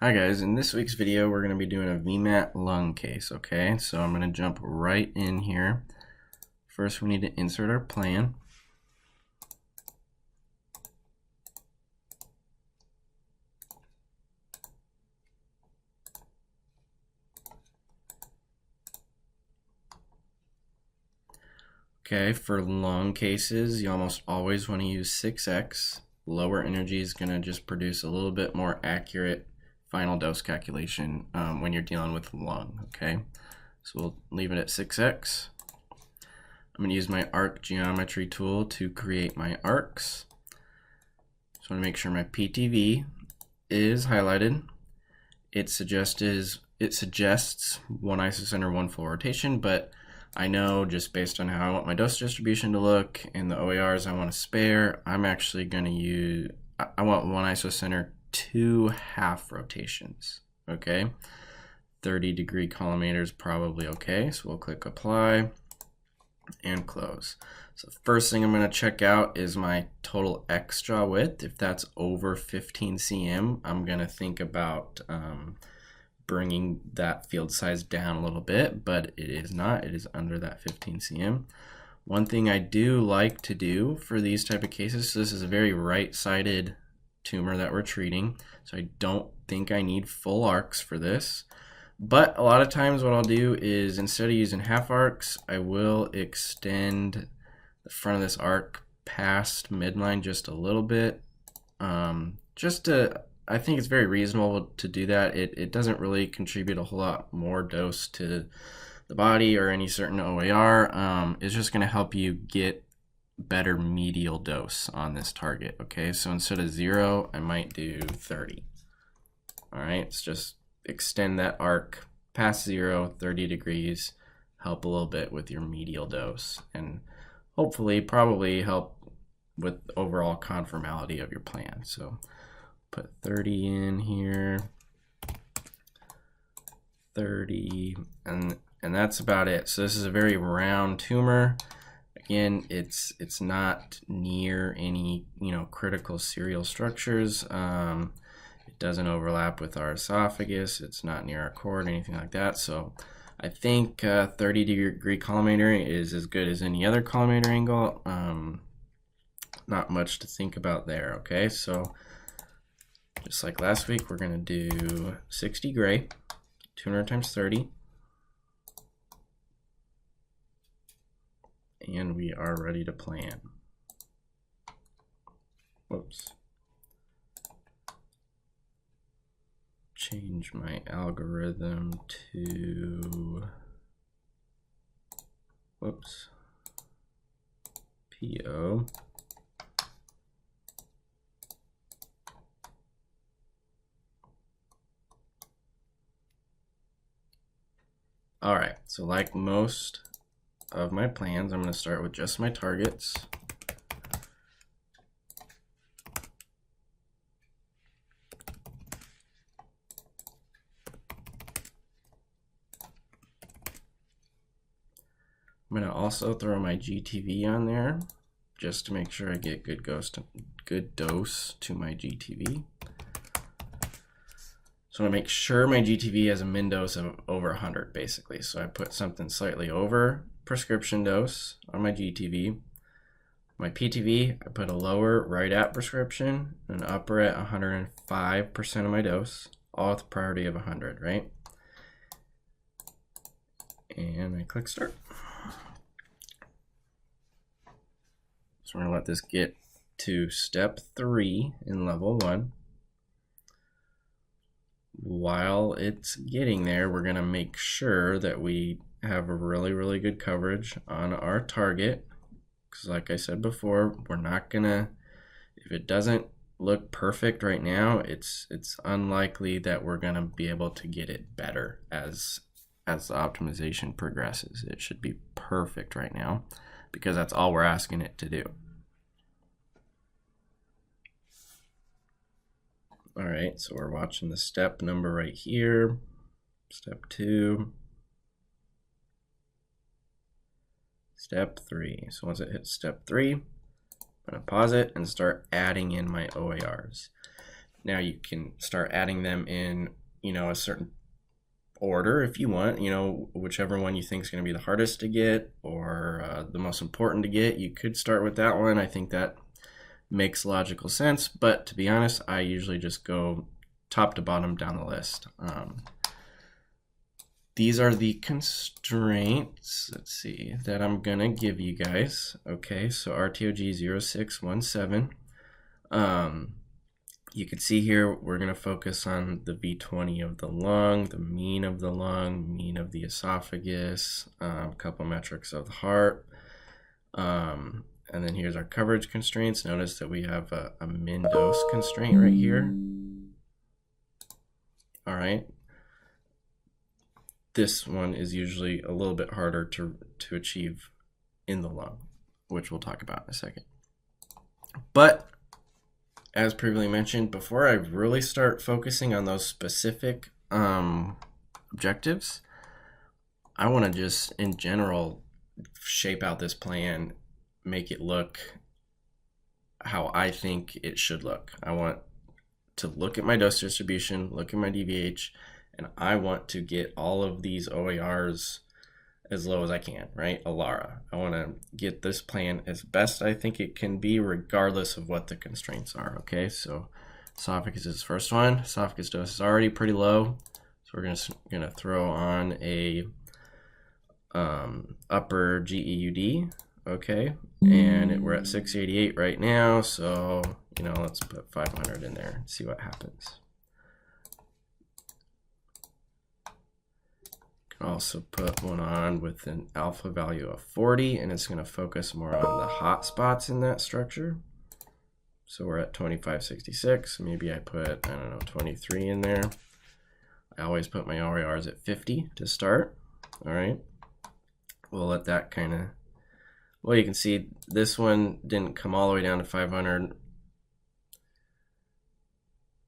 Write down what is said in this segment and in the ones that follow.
Hi guys, in this week's video we're going to be doing a VMAT lung case, okay? So I'm going to jump right in here. First we need to insert our plan. Okay, for lung cases you almost always want to use 6x. Lower energy is going to just produce a little bit more accurate final dose calculation when you're dealing with lung, okay? So we'll leave it at 6x. I'm going to use my arc geometry tool to create my arcs. So I want to make sure my PTV is highlighted. It suggests one isocenter, one full rotation, but I know just based on how I want my dose distribution to look and the OARs I want to spare, I'm actually going to use, I want one isocenter, 2 half rotations, okay? 30-degree collimator is probably okay, so we'll click apply and close. So first thing I'm going to check out is my total X jaw width. If that's over 15 cm, I'm going to think about bringing that field size down a little bit, but it is not. It is under that 15 cm. One thing I do like to do for these type of cases, so this is a very right-sided tumor that we're treating, so I don't think I need full arcs for this. But a lot of times what I'll do is instead of using half arcs, I will extend the front of this arc past midline just a little bit. I think it's very reasonable to do that. It doesn't really contribute a whole lot more dose to the body or any certain OAR. It's just going to help you get better medial dose on this target. Okay, so instead of 0, I might do 30. All right, it's just extend that arc past 0, 30 degrees, help a little bit with your medial dose, and hopefully probably help with overall conformality of your plan. So put 30 in here, 30, and that's about it. So this is a very round tumor. Again, it's not near any critical serial structures. It doesn't overlap with our esophagus. It's not near our cord, anything like that. So I think 30-degree collimator is as good as any other collimator angle. Not much to think about there. Okay, so just like last week, we're going to do 60 gray, 200 times 30. And we are ready to plan. Whoops. Change my algorithm to, whoops, PO. All right, so like most of my plans, I'm going to start with just my targets. I'm going to also throw my GTV on there just to make sure I get good dose to my GTV. So I make sure my GTV has a min dose of over 100 basically. So I put something slightly over prescription dose on my GTV. My PTV, I put a lower right at prescription and an upper at 105% of my dose, all with a priority of 100, right? And I click start. So we're going to let this get to step 3 in level 1. While it's getting there, we're going to make sure that we have a really good coverage on our target. Because like I said before, we're not going to, if it doesn't look perfect right now, it's unlikely that we're going to be able to get it better as the optimization progresses. It should be perfect right now because that's all we're asking it to do. All right, so we're watching the step number right here, step 2, step 3. So once it hits step 3, I'm gonna pause it and start adding in my OARs. Now you can start adding them in, a certain order if you want, whichever one you think is going to be the hardest to get or the most important to get. You could start with that one. I think that makes logical sense, but to be honest, I usually just go top to bottom down the list. These are the constraints, let's see, that I'm gonna give you guys. Okay, so RTOG 0617. You can see here, we're gonna focus on the V20 of the lung, the mean of the lung, mean of the esophagus, a couple metrics of the heart. And then here's our coverage constraints. Notice that we have a min dose constraint right here. All right. This one is usually a little bit harder to achieve in the lung, which we'll talk about in a second. But as previously mentioned, before I really start focusing on those specific objectives, I want to just in general shape out this plan, make it look how I think it should look. I want to look at my dose distribution, look at my DVH, and I want to get all of these OARs as low as I can, right? ALARA. I want to get this plan as best I think it can be, regardless of what the constraints are, okay? So esophagus is the first one. Esophagus dose is already pretty low, so we're gonna throw on a upper GEUD, okay? And we're at 688 right now, so let's put 500 in there and see what happens. Also put one on with an alpha value of 40, and it's going to focus more on the hot spots in that structure. So we're at 2566. Maybe I put, 23 in there. I always put my OARs at 50 to start. All right. We'll let that kind of, well, you can see this one didn't come all the way down to 500.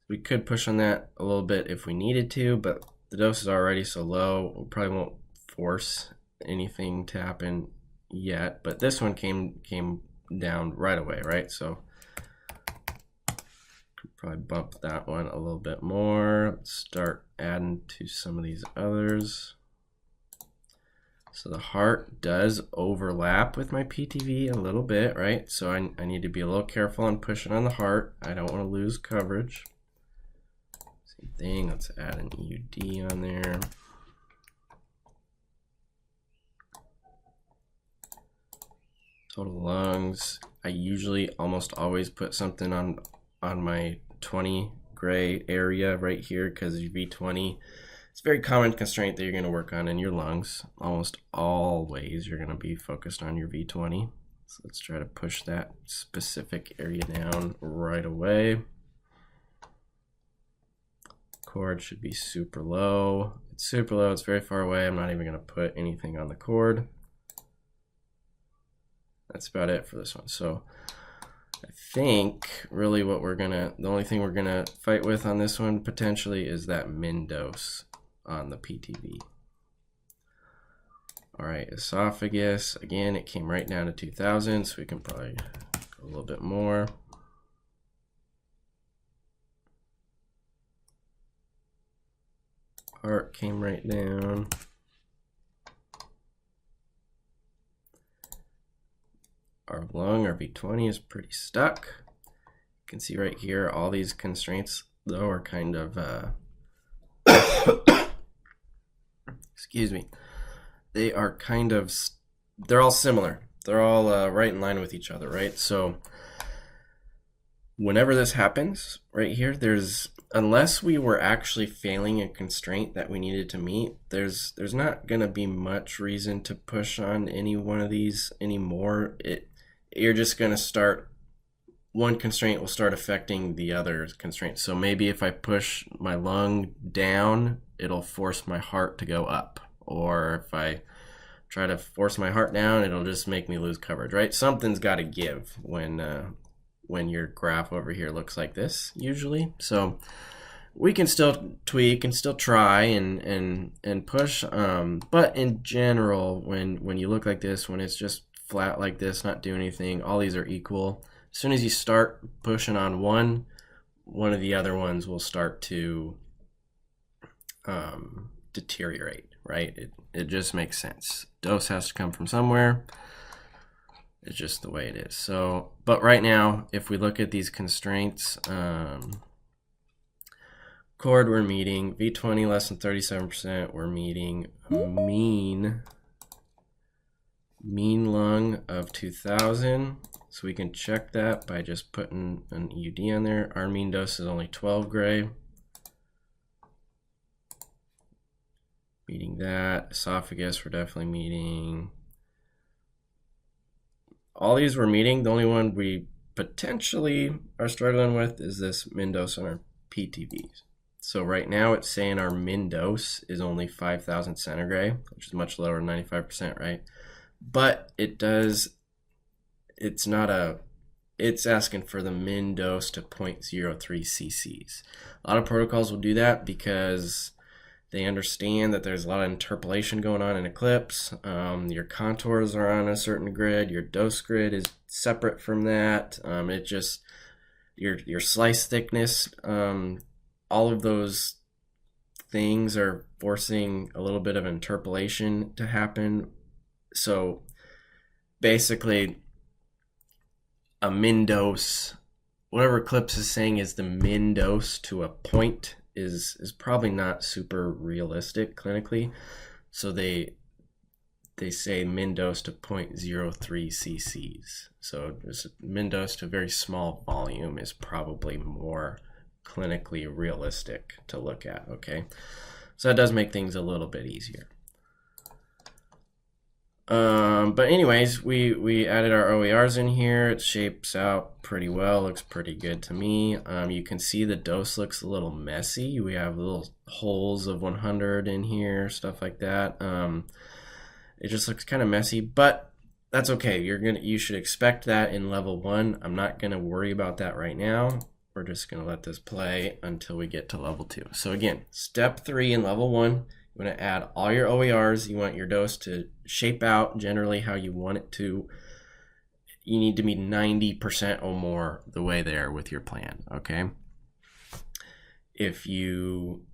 We could push on that a little bit if we needed to, but the dose is already so low, we probably won't force anything to happen yet, but this one came down right away, right? So could probably bump that one a little bit more. Let's start adding to some of these others. So the heart does overlap with my PTV a little bit, right? So I need to be a little careful on pushing on the heart. I don't want to lose coverage. Same thing, let's add an EUD on there. Total lungs, I usually almost always put something on my 20 gray area right here, because V20, it's a very common constraint that you're going to work on in your lungs. Almost always you're going to be focused on your V20. So let's try to push that specific area down right away. Cord should be super low. It's super low, it's very far away. I'm not even going to put anything on the cord. That's about it for this one. So I think really what the only thing we're gonna fight with on this one potentially is that min dose on the PTV. All right, esophagus, again, it came right down to 2000, so we can probably go a little bit more. Heart came right down. Our lung, our V20 is pretty stuck. You can see right here, all these constraints though are kind of, excuse me, they are kind of, they're all similar. They're all right in line with each other, right? So whenever this happens right here, unless we were actually failing a constraint that we needed to meet, there's not gonna be much reason to push on any one of these anymore. You're just gonna start, one constraint will start affecting the other constraint. So maybe if I push my lung down, it'll force my heart to go up. Or if I try to force my heart down, it'll just make me lose coverage, right? Something's gotta give when your graph over here looks like this, usually. So we can still tweak and still try and push, but in general, when you look like this, when it's just flat like this, not doing anything, all these are equal. As soon as you start pushing on one one of the other ones will start to deteriorate, right? It just makes sense. Dose has to come from somewhere. It's just the way it is. So, but right now, if we look at these constraints, chord we're meeting, V20 less than 37%, we're meeting mean lung of 2000. So we can check that by just putting an EUD on there. Our mean dose is only 12 gray. Meeting that. Esophagus, we're definitely meeting. All these we're meeting. The only one we potentially are struggling with is this min dose on our PTVs. So right now it's saying our min dose is only 5,000 centigrade, which is much lower than 95%, right? But it's asking for the min dose to 0.03 cc's. A lot of protocols will do that because they understand that there's a lot of interpolation going on in Eclipse. Your contours are on a certain grid. Your dose grid is separate from that. It just, your slice thickness, all of those things are forcing a little bit of interpolation to happen. So basically, a min dose, whatever Eclipse is saying is the min dose to a point is probably not super realistic clinically. So they say min dose to 0.03 cc's. So just min dose to a very small volume is probably more clinically realistic to look at, okay? So that does make things a little bit easier. But anyways, we added our OERs in here. It shapes out pretty well, looks pretty good to me. You can see the dose looks a little messy. We have little holes of 100 in here, stuff like that. It just looks kind of messy, but that's okay. You should expect that in level 1. I'm not gonna worry about that right now. We're just gonna let this play until we get to level 2. So again, step 3 in level 1. You want to add all your OERs. You want your dose to shape out generally how you want it to. You need to meet 90% or more the way there with your plan, okay? If you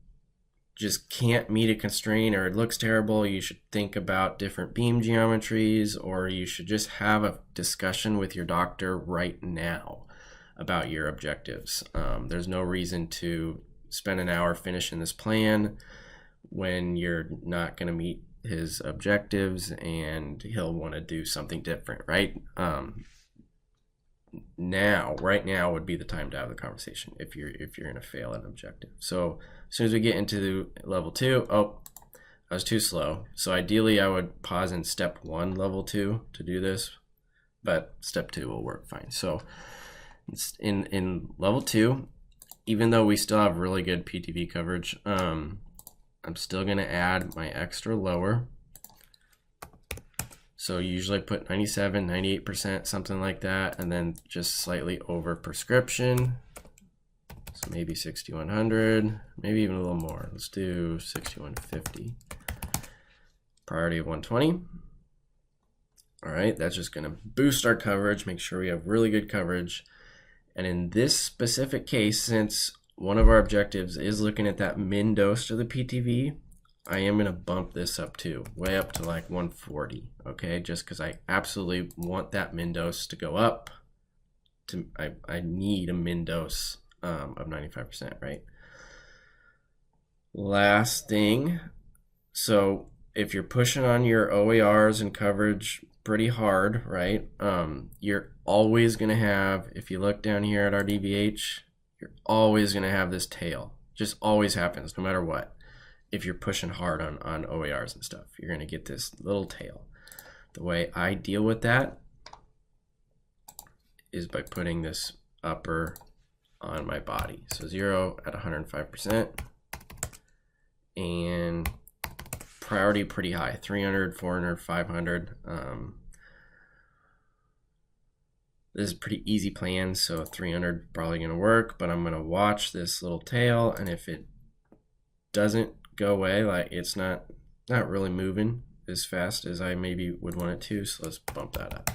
just can't meet a constraint or it looks terrible, you should think about different beam geometries, or you should just have a discussion with your doctor right now about your objectives. There's no reason to spend an hour finishing this plan when you're not going to meet his objectives and he'll want to do something different, right? Right now would be the time to have the conversation if you're going to fail an objective. So as soon as we get into level 2, oh, I was too slow. So ideally I would pause in step 1, level 2 to do this, but step 2 will work fine. So in level 2, even though we still have really good PTV coverage, I'm still going to add my extra lower. So usually I put 97, 98%, something like that, and then just slightly over prescription. So maybe 6100, maybe even a little more. Let's do 6150. Priority of 120. All right, that's just going to boost our coverage, make sure we have really good coverage. And in this specific case, since one of our objectives is looking at that min dose to the PTV, I am going to bump this up too, way up to like 140, okay? Just because I absolutely want that min dose to go up. I need a min dose of 95%, right? Last thing, so if you're pushing on your OERs and coverage pretty hard, right? You're always going to have, if you look down here at our DVH, you're always going to have this tail. Just always happens, no matter what. If you're pushing hard on OERs and stuff, you're going to get this little tail. The way I deal with that is by putting this upper on my body. So 0 at 105%. And priority pretty high, 300, 400, 500. This is a pretty easy plan, so 300 probably going to work, but I'm going to watch this little tail, and if it doesn't go away, like it's not really moving as fast as I maybe would want it to, so let's bump that up.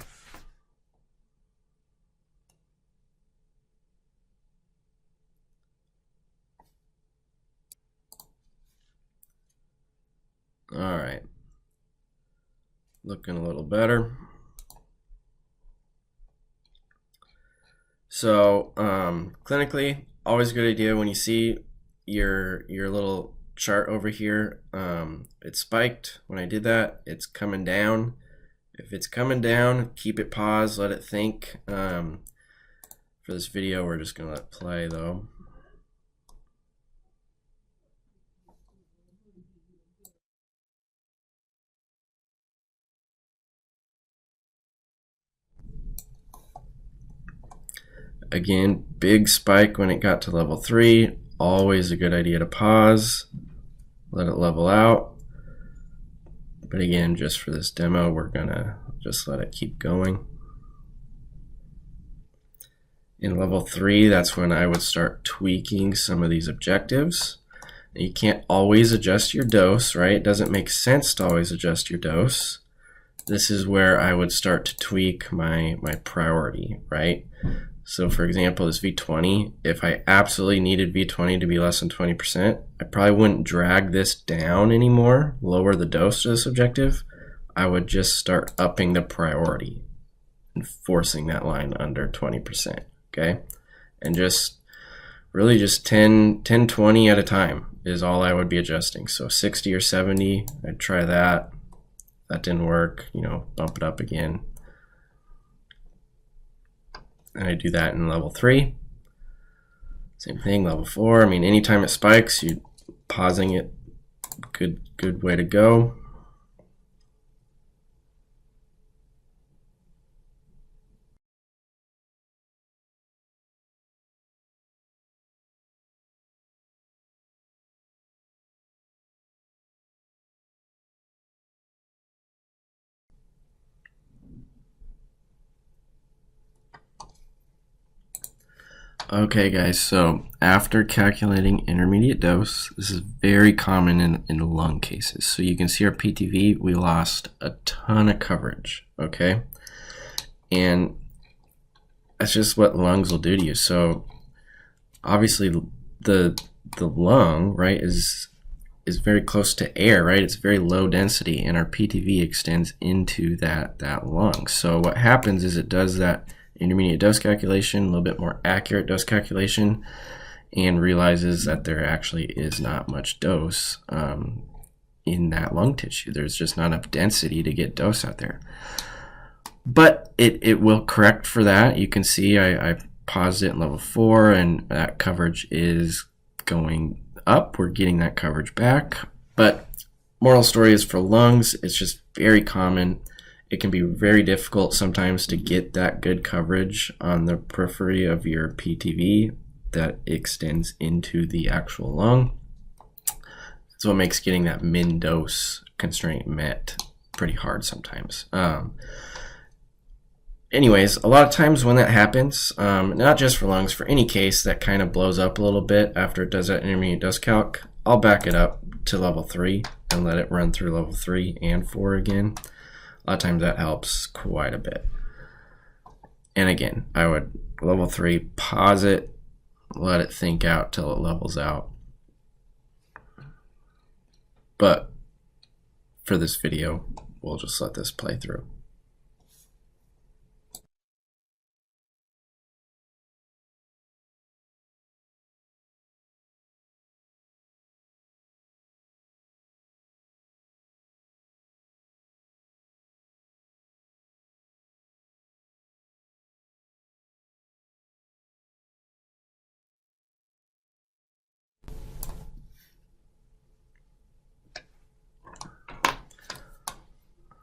Looking a little better. So clinically, always a good idea when you see your little chart over here. It's spiked. When I did that, it's coming down. If it's coming down, keep it paused, let it think. For this video, we're just gonna let it play though. Again, big spike when it got to level 3. Always a good idea to pause, let it level out. But again, just for this demo, we're gonna just let it keep going. In level 3, that's when I would start tweaking some of these objectives. You can't always adjust your dose, right? It doesn't make sense to always adjust your dose. This is where I would start to tweak my priority, right? So for example, this V20, if I absolutely needed V20 to be less than 20%, I probably wouldn't drag this down anymore, lower the dose to this objective. I would just start upping the priority and forcing that line under 20%, okay? And just really just 10, 20 at a time is all I would be adjusting. So 60 or 70, I'd try that. That didn't work, you know, bump it up again. And I do that in level 3. Same thing, level 4. I mean, anytime it spikes, you pausing it, good way to go. Okay guys, so after calculating intermediate dose, this is very common in lung cases. So you can see our PTV, we lost a ton of coverage, okay? And that's just what lungs will do to you. So obviously the lung, right, is very close to air, right? It's very low density, and our PTV extends into that lung. So what happens is it does that intermediate dose calculation, a little bit more accurate dose calculation, and realizes that there actually is not much dose in that lung tissue. There's just not enough density to get dose out there. But it will correct for that. You can see I paused it in level 4, and that coverage is going up. We're getting that coverage back. But moral story is for lungs, it's just very common. It can be very difficult sometimes to get that good coverage on the periphery of your PTV that extends into the actual lung. That's what makes getting that min dose constraint met pretty hard sometimes. Anyways, a lot of times when that happens, not just for lungs, for any case that kind of blows up a little bit after it does that intermediate dose calc, I'll back it up to level 3 and let it run through level 3 and 4 again. A lot of times that helps quite a bit. And again, I would level 3, pause it, let it think out till it levels out. But for this video, we'll just let this play through.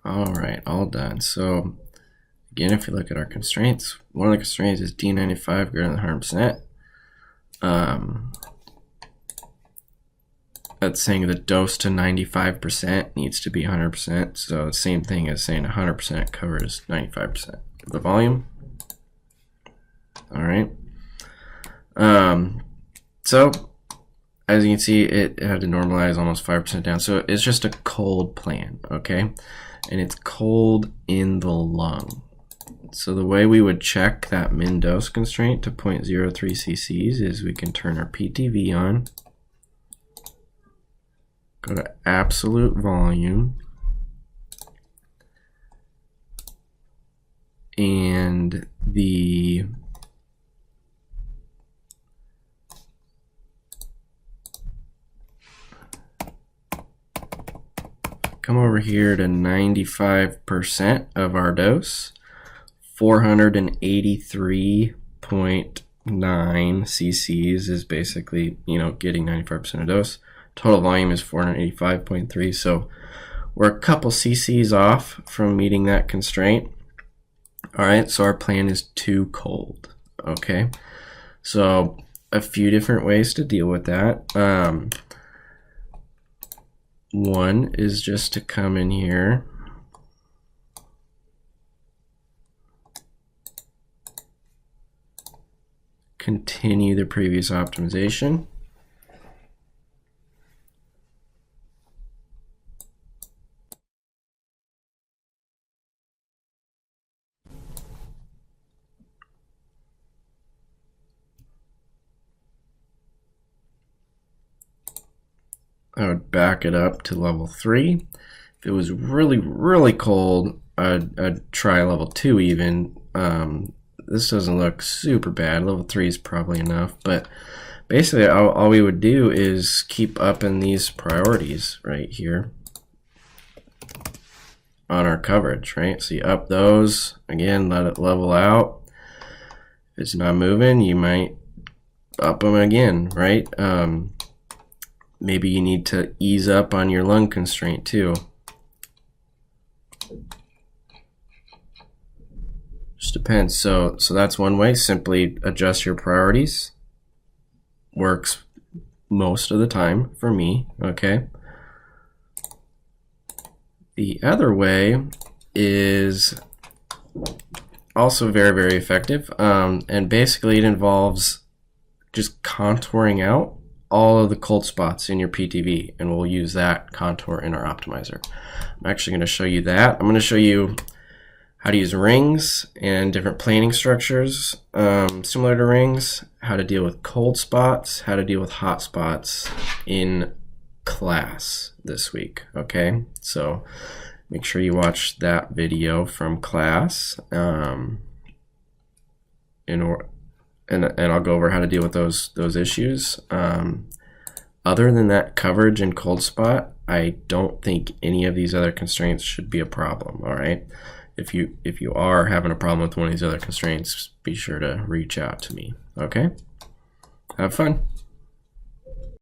All right, all done. So again, if you look at our constraints, one of the constraints is D95 greater than 100%. That's saying the dose to 95% needs to be 100%. So the same thing as saying 100% covers 95% of the volume. All right. So as you can see, it had to normalize almost 5% down. So it's just a cold plan, okay? And it's cold in the lung. So the way we would check that min dose constraint to 0.03 cc's is we can turn our PTV on, go to absolute volume, and the come over here to 95% of our dose, 483.9 cc's is basically, getting 95% of dose. Total volume is 485.3, so we're a couple cc's off from meeting that constraint. All right, so our plan is too cold. Okay, so a few different ways to deal with that. One is just to come in here continue the previous optimization. I would back it up to level 3. If it was really, really cold, I'd try level 2 even. This doesn't look super bad. Level 3 is probably enough, but basically all we would do is keep upping these priorities right here on our coverage, right? So you up those, again, let it level out. If it's not moving, you might up them again, right? Maybe you need to ease up on your lung constraint too. Just depends. So that's one way. Simply adjust your priorities. Works most of the time for me, okay? The other way is also very, very effective. And basically it involves just contouring out all of the cold spots in your PTV, and we'll use that contour in our optimizer. I'm actually going to show you that. I'm going to show you how to use rings and different planing structures similar to rings, how to deal with cold spots, how to deal with hot spots in class this week. Okay, so make sure you watch that video from class, and I'll go over how to deal with those issues. Other than that coverage and cold spot, I don't think any of these other constraints should be a problem. All right, if you are having a problem with one of these other constraints, be sure to reach out to me. Okay, have fun.